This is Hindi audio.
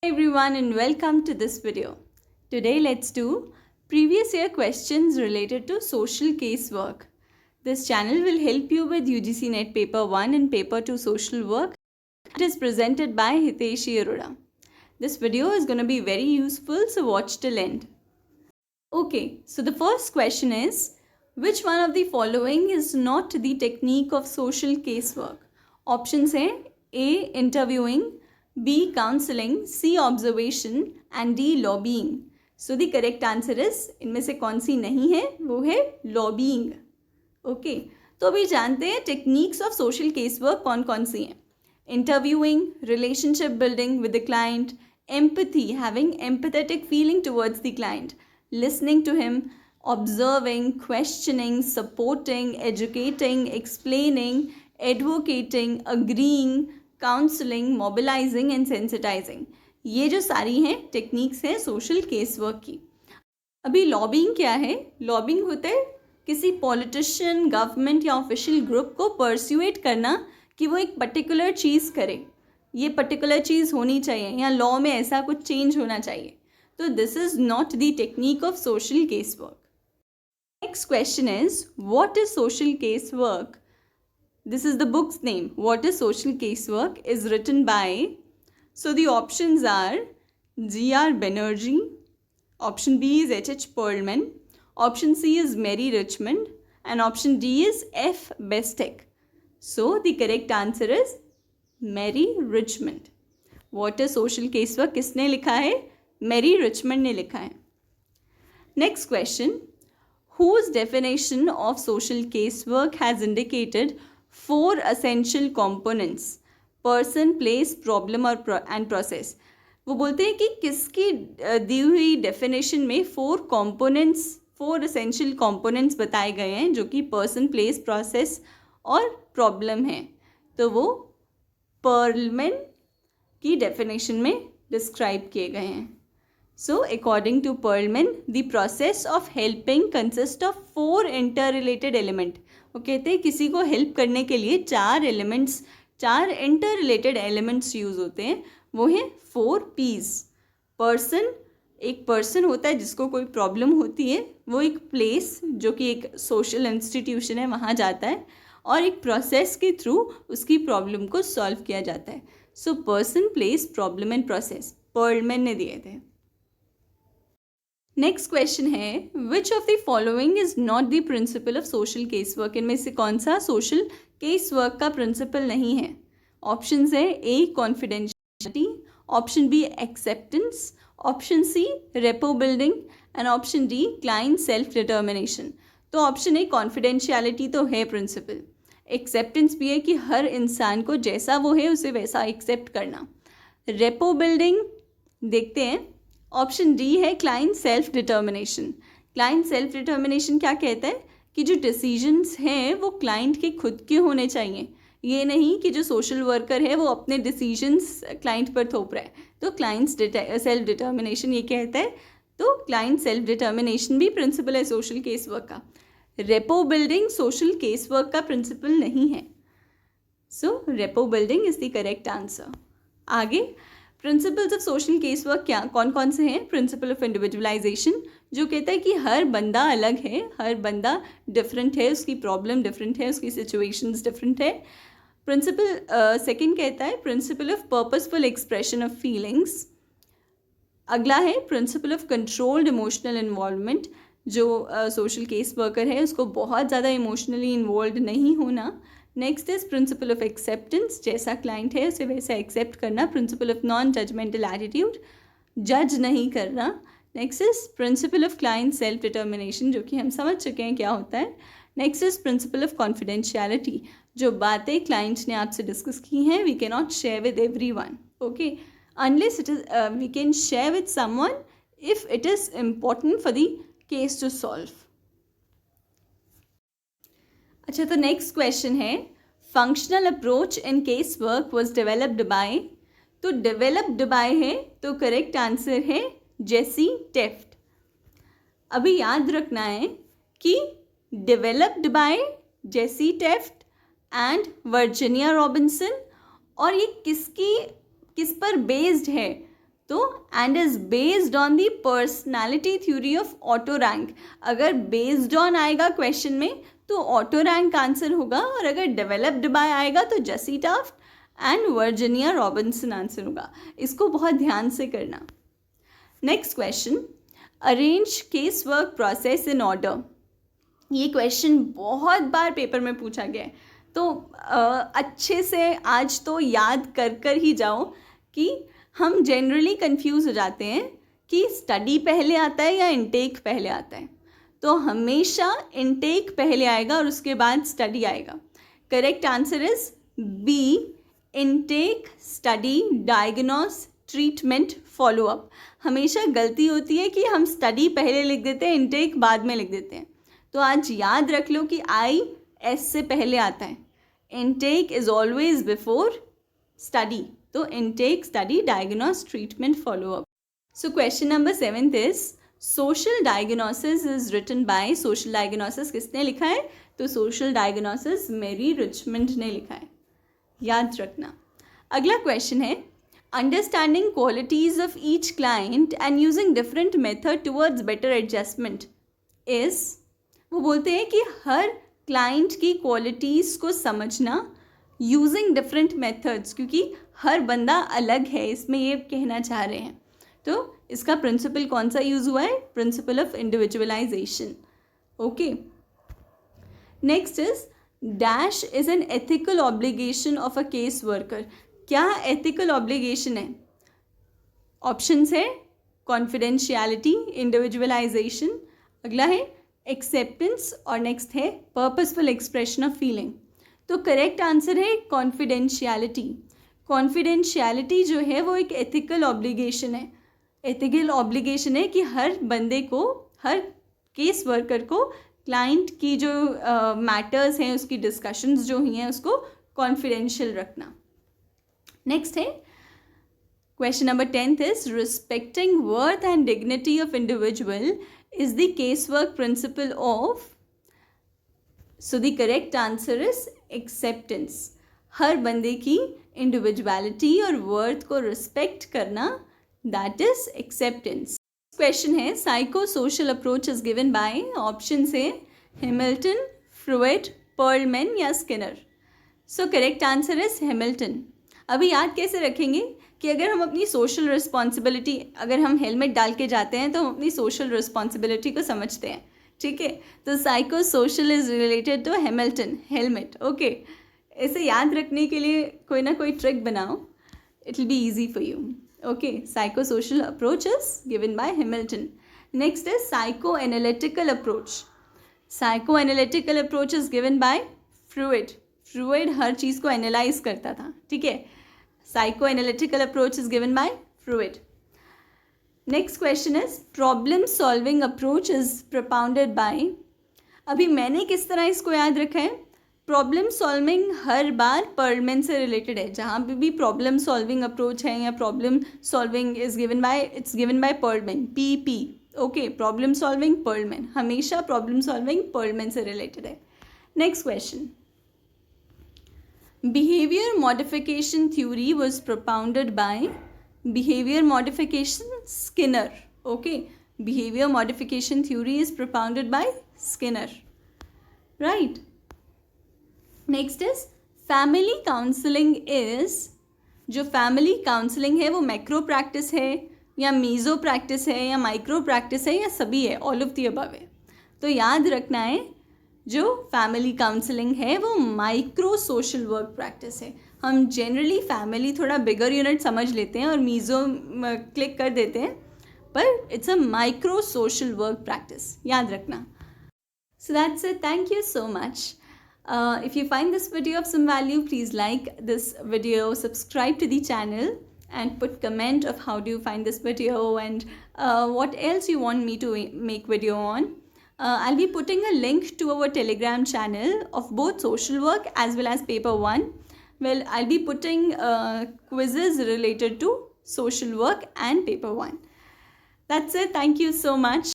Everyone and welcome to this video. Today let's do previous year questions related to social casework. This channel will help you with UGC NET paper 1 and paper 2 social work. It is presented by Hiteshi Arora. This video is going to be very useful, so watch till end. Okay, so the first question is, which one of the following is not the technique of social casework? Options है A. Interviewing, B. Counseling, C. Observation and D. Lobbying. So the correct answer is, इनमें से कौन सी नहीं है, वो है lobbying. Okay, तो अभी जानते हैं techniques of social case work कौन कौन सी हैं. Interviewing, relationship building with the client, empathy, having empathetic feeling towards the client, listening to him, observing, questioning, supporting, educating, explaining, advocating, agreeing, counselling, mobilising and sensitising. ये जो सारी हैं टेक्निक्स हैं सोशल केस वर्क की. अभी लॉबिंग क्या है? लॉबिंग होता है किसी पॉलिटिशियन, गवर्नमेंट या ऑफिशियल ग्रुप को परस्यूएट करना कि वो एक पर्टिकुलर चीज़ करे. ये पर्टिकुलर चीज़ होनी चाहिए या लॉ में ऐसा कुछ चेंज होना चाहिए. तो this is not the technique of social case work. Next question is, what is social case work? This is the book's name. What is Social Casework is written by, so the options are G.R. Banerjee, option B is H.H. Perlman, option C is Mary Richmond and option D is F. Bestek. So the correct answer is Mary Richmond. What is Social Casework? किसने लिखा है? Mary Richmond ने लिखा है. Next question, whose definition of social casework has indicated 4 essential components: person, place, problem and process. वो बोलते हैं कि किसकी दी हुई डेफिनेशन में 4 essential components बताए गए हैं जो कि person, place, process और problem हैं. तो वो पर्लमैन की डेफिनेशन में डिस्क्राइब किए गए हैं. So according to Perlman, the process of helping consists of 4 interrelated elements. वो कहते हैं किसी को हेल्प करने के लिए 4 इंटर रिलेटेड एलिमेंट्स यूज होते हैं. वो हैं 4 P's. पर्सन, एक पर्सन होता है जिसको कोई प्रॉब्लम होती है, वो एक प्लेस जो कि एक सोशल इंस्टीट्यूशन है वहाँ जाता है, और एक प्रोसेस के थ्रू उसकी प्रॉब्लम को सॉल्व किया जाता है. So person, place, problem and process Perlman ने दिए थे. नेक्स्ट क्वेश्चन है, which of the following is not the principle of social case work? इनमें से कौन सा सोशल केस वर्क का प्रिंसिपल नहीं है? ऑप्शंस है A. Confidentiality, option B acceptance, option C rapport building and option D client self determination. तो ऑप्शन ए कॉन्फिडेंशियलिटी तो है प्रिंसिपल. एक्सेप्टेंस भी है कि हर इंसान को जैसा वो है उसे वैसा एक्सेप्ट करना. रेपो बिल्डिंग देखते हैं, ऑप्शन डी है client self determination. Client self determination क्या कहता है कि जो डिसीजंस हैं वो क्लाइंट के खुद के होने चाहिए. ये नहीं कि जो सोशल वर्कर है वो अपने डिसीजंस क्लाइंट पर थोप रहा है. तो क्लाइंट सेल्फ डिटर्मिनेशन ये कहता है. तो क्लाइंट सेल्फ डिटर्मिनेशन भी प्रिंसिपल है सोशल केस वर्क का. Rapport building social case work का प्रिंसिपल नहीं है. So rapport building is the correct answer. आगे principles of social case work क्या कौन कौन से हैं? प्रिंसिपल ऑफ इंडिविजुअलाइजेशन जो कहता है कि हर बंदा अलग है, हर बंदा डिफरेंट है, उसकी प्रॉब्लम डिफरेंट है, उसकी सिचुएशंस डिफरेंट है. प्रिंसिपल सेकंड कहता है principle of purposeful expression of feelings. अगला है principle of controlled emotional involvement. जो सोशल केस वर्कर है उसको बहुत ज़्यादा इमोशनली इन्वॉल्व नहीं होना. Next is principle of acceptance, जैसा क्लाइंट है उसे वैसा एक्सेप्ट करना. Principle of non judgemental attitude, जज नहीं करना. Next is principle of client self determination जो कि हम समझ चुके हैं क्या होता है. Next is principle of confidentiality, जो बातें क्लाइंट ने आपसे डिस्कस की हैं we can not share with everyone. Okay, unless it is we can share with someone if it is important for the case to solve. अच्छा, तो नेक्स्ट क्वेश्चन है, functional approach in case work was developed by. तो डेवलप्ड बाय है तो करेक्ट आंसर है जेसी टेफ्ट. अभी याद रखना है कि developed by Jessie Taft and Virginia Robinson, और ये किस पर बेस्ड है? तो and is based on the personality theory of Otto Rank. अगर बेस्ड ऑन आएगा क्वेश्चन में तो ऑटो रैंक आंसर होगा, और अगर डेवलप्ड बाय आएगा तो Jessie Taft and Virginia Robinson answer होगा. इसको बहुत ध्यान से करना. Next question, arrange case work process in order. ये क्वेश्चन बहुत बार पेपर में पूछा गया है, तो अच्छे से आज तो याद कर कर ही जाओ कि हम जनरली कंफ्यूज हो जाते हैं कि स्टडी पहले आता है या इनटेक पहले आता है. तो हमेशा इनटेक पहले आएगा और उसके बाद स्टडी आएगा. Correct answer is B, intake, study, diagnose, treatment, follow up. हमेशा गलती होती है कि हम स्टडी पहले लिख देते हैं, इनटेक बाद में लिख देते हैं. तो आज याद रख लो कि आई एस से पहले आता है. Intake is always before study. तो intake, study, diagnose, treatment, follow up. So question number 7 is social diagnosis is written by. Social diagnosis किसने लिखा है? तो सोशल डायग्नोसिस मेरी रिचमंड ने लिखा है. याद रखना. अगला क्वेश्चन है understanding qualities of each client and using different method towards better adjustment is. वो बोलते हैं कि हर क्लाइंट की क्वालिटीज़ को समझना यूजिंग डिफरेंट मेथड्स, क्योंकि हर बंदा अलग है, इसमें ये कहना चाह रहे हैं. तो इसका प्रिंसिपल कौन सा यूज़ हुआ है? Principle of individualisation. Okay. Next is dash is an ethical obligation of a case worker. क्या एथिकल ऑब्लिगेशन है? ऑप्शंस है कॉन्फिडेंशियलिटी, इंडिविजुअलाइजेशन, अगला है एक्सेप्टेंस, और नेक्स्ट है पर्पसफुल एक्सप्रेशन ऑफ फीलिंग. तो करेक्ट आंसर है कॉन्फिडेंशियलिटी. कॉन्फिडेंशियलिटी जो है वो एक एथिकल ऑब्लिगेशन है. एथिकल ऑब्लिगेशन है कि हर बंदे को, हर केस वर्कर को क्लाइंट की जो मैटर्स हैं, उसकी डिस्कशंस जो हुई हैं, उसको कॉन्फिडेंशियल रखना. नेक्स्ट है question number 10 is respecting worth and dignity of individual is the casework principle of. So the correct answer is acceptance. हर बंदे की इंडिविजुअलिटी और वर्थ को रिस्पेक्ट करना, दैट इज एक्सेप्टेंस. क्वेश्चन है psycho social approach is given bye. Option है हैमिल्टन, फ्रूइड, पर्लमैन या Skinner. So correct answer is Hamilton. अभी याद कैसे रखेंगे कि अगर हम अपनी सोशल रिस्पॉन्सिबिलिटी, अगर हम हेलमेट डाल के जाते हैं तो हम अपनी सोशल रिस्पॉन्सिबिलिटी को समझते हैं. ठीक है, तो psycho social is related to Hamilton, helmet. Okay, इसे याद रखने के लिए कोई ना कोई ट्रिक बनाओ, it will be easy for you. Okay, psycho social approach is given by Hamilton. Next is psycho analytical approach. Psycho analytical approach is given by Freud. Freud हर चीज़ को एनालाइज करता था. ठीक है, psychoanalytical approach is given by Freud. Next question is problem solving approach is propounded by. अभी मैंने किस तरह इसको याद रखा है? प्रॉब्लम सॉल्विंग हर बार पर्लमैन से रिलेटेड है. जहाँ पे भी प्रॉब्लम सॉल्विंग अप्रोच है या problem solving is given bye, it's given by Perlman, PP. Okay, problem solving Perlman, हमेशा प्रॉब्लम सॉल्विंग पर्लमैन से रिलेटेड है. Next question, behavior modification theory was propounded by. behavior modification, Skinner. Okay, behavior modification theory is propounded by Skinner, right? next is family counseling is. जो family counseling है वो मैक्रो प्रैक्टिस है या मीज़ो प्रैक्टिस है या माइक्रो प्रैक्टिस है या सभी है, ऑल ऑफ द अबव है. तो याद रखना है जो फैमिली काउंसलिंग है वो माइक्रो सोशल वर्क प्रैक्टिस है. हम जनरली फैमिली थोड़ा बिगर यूनिट समझ लेते हैं और मीज़ो क्लिक कर देते हैं, पर it's a micro social work practice. याद रखना. So that's it. Thank you so much. If you find this video of some value, please like this video, subscribe to the channel and put comment of how do you find this video and what else you want me to make video on. I'll be putting a link to our Telegram channel of both social work as well as paper 1. Well, I'll be putting quizzes related to social work and paper 1. That's it. Thank you so much.